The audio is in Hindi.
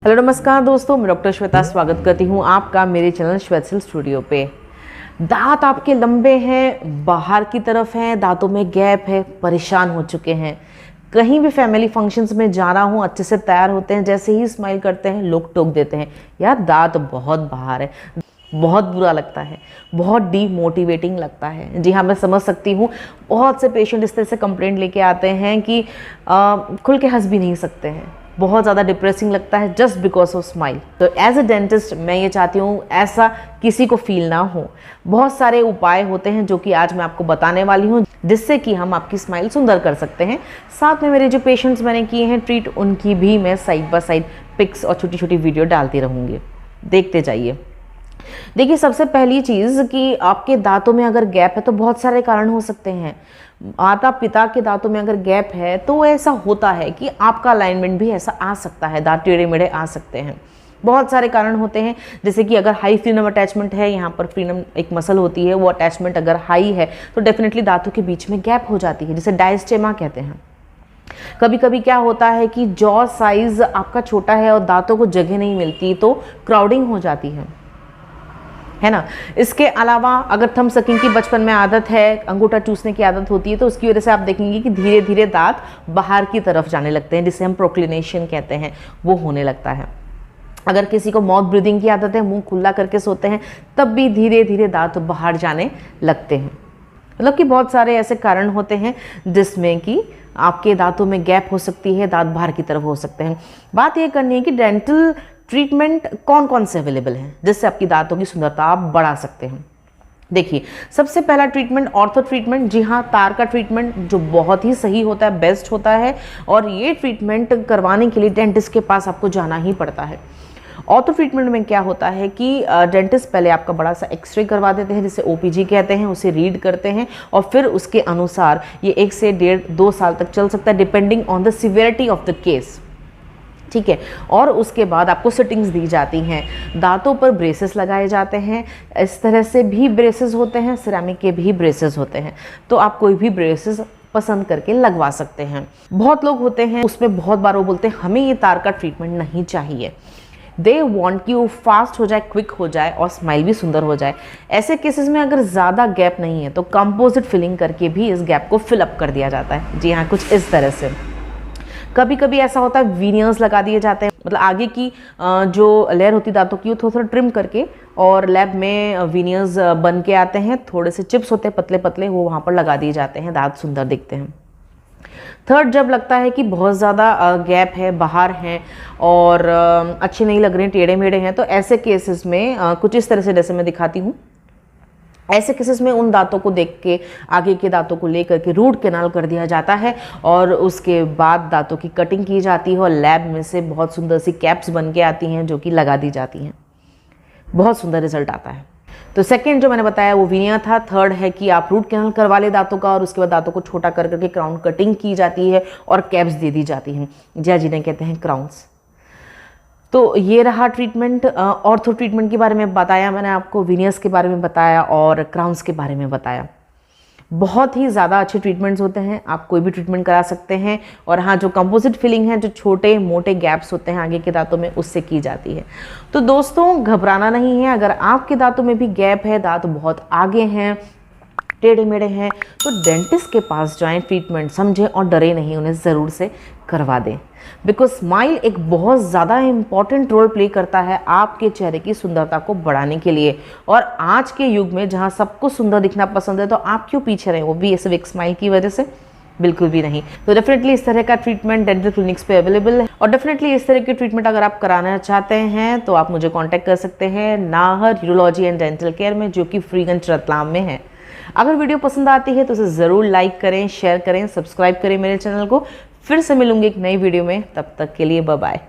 हेलो नमस्कार दोस्तों, मैं डॉक्टर श्वेता स्वागत करती हूँ आपका मेरे चैनल श्वेतसेल स्टूडियो पे। दांत आपके लंबे हैं, बाहर की तरफ हैं, दांतों में गैप है, परेशान हो चुके हैं। कहीं भी फैमिली फंक्शंस में जा रहा हूँ, अच्छे से तैयार होते हैं, जैसे ही स्माइल करते हैं लोग टोक देते हैं, यार दांत बहुत बाहर है। बहुत बुरा लगता है, बहुत डीमोटिवेटिंग लगता है। जी हाँ, मैं समझ सकती हूँ। बहुत से पेशेंट इस तरह से कंप्लेंट लेके आते हैं कि खुल के हंस भी नहीं सकते हैं, बहुत ज़्यादा डिप्रेसिंग लगता है जस्ट बिकॉज ऑफ स्माइल। तो एज अ डेंटिस्ट मैं ये चाहती हूँ ऐसा किसी को फील ना हो। बहुत सारे उपाय होते हैं जो कि आज मैं आपको बताने वाली हूँ, जिससे कि हम आपकी स्माइल सुंदर कर सकते हैं। साथ में मेरे जो पेशेंट्स मैंने किए हैं ट्रीट, उनकी भी मैं साइड बाय साइड पिक्स और छोटी छोटी वीडियो डालती रहूँगी, देखते जाइए। देखिए, सबसे पहली चीज़ कि आपके दांतों में अगर गैप है तो बहुत सारे कारण हो सकते हैं। माता पिता के दांतों में अगर गैप है तो ऐसा होता है कि आपका अलाइनमेंट भी ऐसा आ सकता है, दांत टेढ़े मेढ़े आ सकते हैं। बहुत सारे कारण होते हैं, जैसे कि अगर हाई फ्रीनम अटैचमेंट है, यहाँ पर फ्रीनम एक मसल होती है, वो अटैचमेंट अगर हाई है तो डेफिनेटली दांतों के बीच में गैप हो जाती है, जिसे डायस्टेमा कहते हैं। कभी कभी क्या होता है कि जॉ साइज आपका छोटा है और दांतों को जगह नहीं मिलती तो क्राउडिंग हो जाती है ना। इसके अलावा अगर थंब सकिंग की बचपन में आदत है, अंगूठा चूसने की आदत होती है, तो उसकी वजह से आप देखेंगे कि धीरे धीरे दांत बाहर की तरफ जाने लगते हैं, जिसे हम प्रोक्लिनेशन कहते हैं, वो होने लगता है। अगर किसी को माउथ ब्रीदिंग की आदत है, मुंह खुला करके सोते हैं, तब भी धीरे धीरे दांत बाहर जाने लगते हैं। मतलब कि बहुत सारे ऐसे कारण होते हैं जिसमें कि आपके दांतों में गैप हो सकती है, दांत बाहर की तरफ हो सकते हैं। बात ये करनी है कि डेंटल ट्रीटमेंट कौन कौन से अवेलेबल हैं जिससे आपकी दांतों की सुंदरता आप बढ़ा सकते हैं। देखिए, सबसे पहला ट्रीटमेंट ऑर्थो ट्रीटमेंट। जी हाँ, तार का ट्रीटमेंट जो बहुत ही सही होता है, बेस्ट होता है, और ये ट्रीटमेंट करवाने के लिए डेंटिस्ट के पास आपको जाना ही पड़ता है। ऑर्थो ट्रीटमेंट में क्या होता है कि डेंटिस्ट पहले आपका बड़ा सा एक्सरे करवा देते हैं, जिसे ओपीजी कहते हैं, उसे रीड करते हैं और फिर उसके अनुसार ये 1 से 1.5-2 साल तक चल सकता है, depending on the severity of the case. ठीक है। और उसके बाद आपको सिटिंग्स दी जाती हैं, दांतों पर ब्रेसेस लगाए जाते हैं। इस तरह से भी ब्रेसेस होते हैं, सिरेमिक के भी ब्रेसेस होते हैं, तो आप कोई भी ब्रेसेस पसंद करके लगवा सकते हैं। बहुत लोग होते हैं उसमें बहुत बार वो बोलते हैं हमें ये तार का ट्रीटमेंट नहीं चाहिए, दे वॉन्ट कि वो फास्ट हो जाए, क्विक हो जाए और स्माइल भी सुंदर हो जाए। ऐसे केसेस में अगर ज़्यादा गैप नहीं है तो कंपोजिट फिलिंग करके भी इस गैप को फिलअप कर दिया जाता है। जी हाँ, कुछ इस तरह से। कभी कभी ऐसा होता है वीनियर्स लगा दिए जाते हैं, मतलब आगे की जो लेयर होती है दांतों की, वो थोड़ा थोड़ा ट्रिम करके, और लैब में वीनियर्स बन के आते हैं, थोड़े से चिप्स होते हैं पतले पतले, वो वहाँ पर लगा दिए जाते हैं, दांत सुंदर दिखते हैं। थर्ड, जब लगता है कि बहुत ज़्यादा गैप है, बाहर हैं और अच्छे नहीं लग रहे हैं, टेढ़े मेढ़े हैं, तो ऐसे केसेस में कुछ इस तरह से जैसे मैं दिखाती हूँ, ऐसे केसेस में उन दांतों को देख के आगे के दांतों को लेकर के रूट कैनाल कर दिया जाता है और उसके बाद दांतों की कटिंग की जाती है और लैब में से बहुत सुंदर सी कैप्स बन के आती हैं जो कि लगा दी जाती हैं। बहुत सुंदर रिजल्ट आता है। तो सेकंड जो मैंने बताया वो विनियर था। थर्ड है कि आप रूट कैनाल करवा ले दांतों का और उसके बाद दांतों को छोटा कर करके क्राउन कटिंग की जाती है और कैप्स दे दी जाती हैं, जिन्हें कहते हैं क्राउन्स। तो ये रहा ट्रीटमेंट। ऑर्थो ट्रीटमेंट के बारे में बताया मैंने आपको, विनियर्स के बारे में बताया और क्राउन्स के बारे में बताया। बहुत ही ज़्यादा अच्छे ट्रीटमेंट्स होते हैं, आप कोई भी ट्रीटमेंट करा सकते हैं। और हाँ, जो कंपोजिट फिलिंग है, जो छोटे मोटे गैप्स होते हैं आगे के दांतों में, उससे की जाती है। तो दोस्तों, घबराना नहीं है। अगर आपके दांतों में भी गैप है, दांत बहुत आगे हैं, टेढ़े मेढ़े हैं, तो डेंटिस्ट के पास जाएं, ट्रीटमेंट समझें और डरे नहीं, उन्हें ज़रूर से करवा दें। बिकॉज स्माइल एक बहुत ज़्यादा इंपॉर्टेंट रोल प्ले करता है आपके चेहरे की सुंदरता को बढ़ाने के लिए। और आज के युग में जहाँ सबको सुंदर दिखना पसंद है, तो आप क्यों पीछे रहे, वो भी सिर्फ एक स्माइल की वजह से? बिल्कुल भी नहीं। तो डेफिनेटली इस तरह का ट्रीटमेंट डेंटल क्लिनिक्स पे अवेलेबल है। और डेफिनेटली इस तरह की ट्रीटमेंट अगर आप कराना चाहते हैं तो आप मुझे कांटेक्ट कर सकते हैं Nahar urology and dental care में, जो कि फ्रीगंज रतलाम में है। अगर वीडियो पसंद आती है तो उसे ज़रूर लाइक करें, शेयर करें, सब्सक्राइब करें मेरे चैनल को। फिर से मिलूंगी एक नई वीडियो में, तब तक के लिए बाय बाय।